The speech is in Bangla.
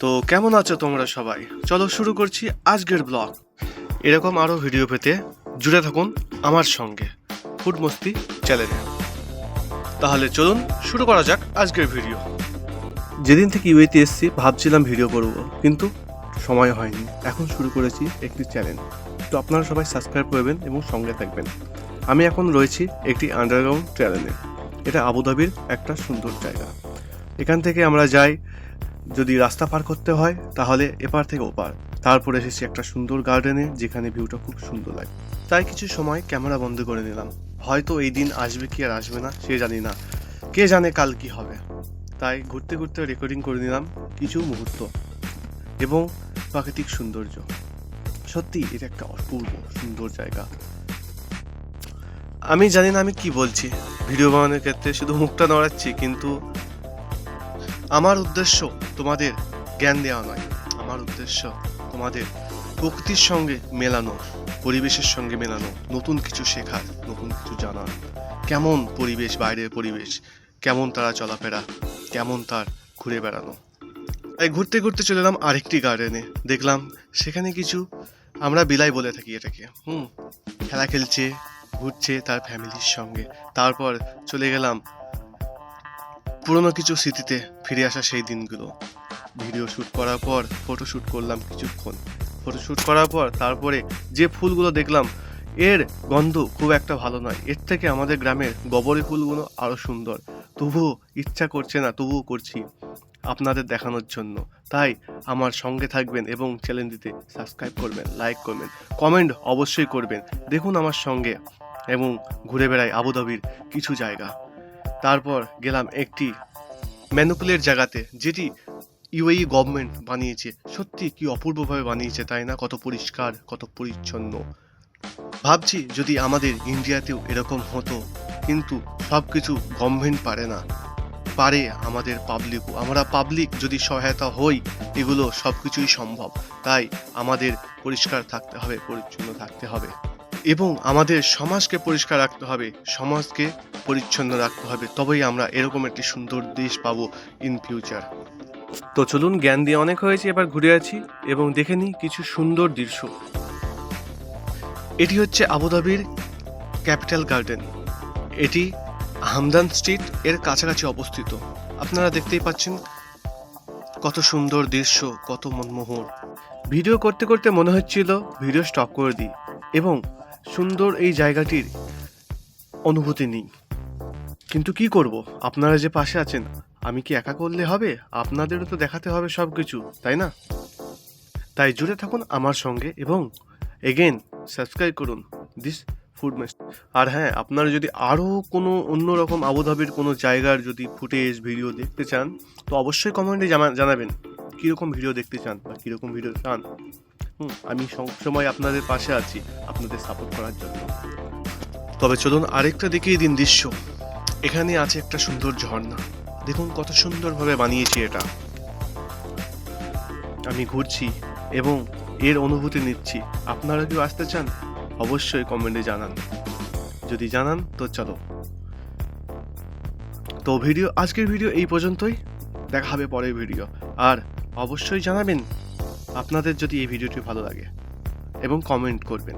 তো কেমন আছো তোমরা সবাই? চলো শুরু করছি আজকের ব্লগ। এরকম আরও ভিডিও পেতে জুড়ে থাকুন আমার সঙ্গে ফুড মস্তি চ্যানেলে। তাহলে চলুন শুরু করা যাক আজকের ভিডিও। যেদিন থেকে ইউএতে এসেছি ভাবছিলাম ভিডিও করব, কিন্তু সময় হয়নি। এখন শুরু করেছি একটি চ্যানেল, তো আপনারা সবাই সাবস্ক্রাইব করবেন এবং সঙ্গে থাকবেন। আমি এখন রয়েছি একটি আন্ডারগ্রাউন্ড ট্রেনে। এটা আবুধাবির একটা সুন্দর জায়গা। এখান থেকে আমরা যাই, যদি রাস্তা পার করতে হয় তাহলে এপার থেকে ওপার। তারপর এসেছি একটা সুন্দর গার্ডেনে, যেখানে ভিউটা খুব সুন্দর লাগে। তাই কিছু সময় ক্যামেরা বন্ধ করে নিলাম। হয়তো এই দিন আসবে কি আর আসবে না সে জানি না, কে জানে কাল কি হবে। তাই ঘুরতে ঘুরতে রেকর্ডিং করে নিলাম কিছু মুহূর্ত এবং প্রাকৃতিক সৌন্দর্য। সত্যি এটা একটা অপূর্ব সুন্দর জায়গা। আমি জানি না আমি কি বলছি, ভিডিও বানানোর ক্ষেত্রে শুধু মুখটা নড়াচ্ছি, কিন্তু আমার উদ্দেশ্য তোমাদের জ্ঞান দেওয়া নয়। আমার উদ্দেশ্য তোমাদের প্রকৃতির সঙ্গে মেলানো, পরিবেশের সঙ্গে মেলানো, নতুন কিছু শেখার, নতুন কিছু জানার। কেমন পরিবেশ, বাইরের পরিবেশ, কেমন তারা চলাফেরা, কেমন তার ঘুরে বেড়ানো। তাই ঘুরতে ঘুরতে চলে এলাম আরেকটি গার্ডেনে। দেখলাম সেখানে কিছু, আমরা বিলাই বলে থাকি এটাকে, খেলা খেলছে, ঘুরছে তার ফ্যামিলির সঙ্গে। তারপর চলে গেলাম পুরনো কিছু স্মৃতিতে, ফিরে আসা সেই দিনগুলো। ভিডিও শ্যুট করার পর ফটো শ্যুট করলাম কিছুক্ষণ। ফটো শ্যুট করার পর তারপরে যে ফুলগুলো দেখলাম, এর গন্ধ খুব একটা ভালো নয়। এর থেকে আমাদের গ্রামের গোবরে ফুলগুলো আরও সুন্দর। তবুও ইচ্ছা করছে না, তবুও করছি আপনাদের দেখানোর জন্য। তাই আমার সঙ্গে থাকবেন এবং চ্যানেলটিতে সাবস্ক্রাইব করবেন, লাইক করবেন, কমেন্ট অবশ্যই করবেন। দেখুন আমার সঙ্গে এবং ঘুরে বেড়াই আবুধাবির কিছু জায়গা। তারপর গেলাম একটি ম্যানুপুলের জায়গাতে, যেটি ইউএই গভর্নমেন্ট বানিয়েছে। সত্যি কি অপূর্বভাবে বানিয়েছে, তাই না? কত পরিষ্কার, কত পরিচ্ছন্ন। ভাবছি যদি আমাদের ইন্ডিয়াতেও এরকম হতো, কিন্তু সব কিছু গভর্নমেন্ট পারে না, পারে আমাদের পাবলিকও। আমরা পাবলিক যদি সহায়তা হই, এগুলো সব কিছুই সম্ভব। তাই আমাদের পরিষ্কার থাকতে হবে, পরিচ্ছন্ন থাকতে হবে এবং আমাদের সমাজকে পরিষ্কার রাখতে হবে, সমাজকে পরিচ্ছন্ন রাখতে হবে। তবেই আমরা এরকম একটি সুন্দর দেশ পাবো ইন ফিউচার। তো চলুন, জ্ঞান দিয়ে অনেক হয়েছে, এবার ঘুরে আছি এবং দেখে নিই কিছু সুন্দর দৃশ্য। এটি হচ্ছে আবুধাবির ক্যাপিটাল গার্ডেন। এটি হামদান স্ট্রিট এর কাছাকাছি অবস্থিত। আপনারা দেখতেই পাচ্ছেন কত সুন্দর দৃশ্য, কত মনমোহন। ভিডিও করতে করতে মনে হচ্ছিল ভিডিও স্টপ করে দিই এবং সুন্দর এই জায়গাটির অনুভূতি নিই, কিন্তু কি করব, আপনারা যে পাশে আছেন, আমি কি একা করলে হবে? আপনাদেরও তো দেখাতে হবে সব কিছু, তাই না? তাই জুড়ে থাকুন আমার সঙ্গে এবং এগেন সাবস্ক্রাইব করুন দিস ফুড মেস্ট। আর হ্যাঁ, আপনারা যদি আরও কোনো অন্যরকম আবুধাবির কোনো জায়গার যদি ফুটেজ ভিডিও দেখতে চান, তো অবশ্যই কমেন্টে জানাবেন কীরকম ভিডিও দেখতে চান বা কীরকম ভিডিও চান। আমি সবসময় আপনাদের পাশে আছি, আপনাদের সাপোর্ট করার জন্য। তবে চলুন আরেকটা দেখিয়ে দিন দৃশ্য। এখানে আছে একটা সুন্দর ঝর্ণা। দেখুন কত সুন্দরভাবে বানিয়েছি এটা। আমি ঘুরছি এবং এর অনুভূতি নিচ্ছি। আপনারা কেউ আসতে চান? অবশ্যই কমেন্টে জানান। যদি জানান তো চলো। তো আজকের ভিডিও এই পর্যন্তই। দেখা হবে পরের ভিডিও। আর অবশ্যই জানাবেন আপনাদের যদি এই ভিডিওটি ভালো লাগে এবং কমেন্ট করবেন।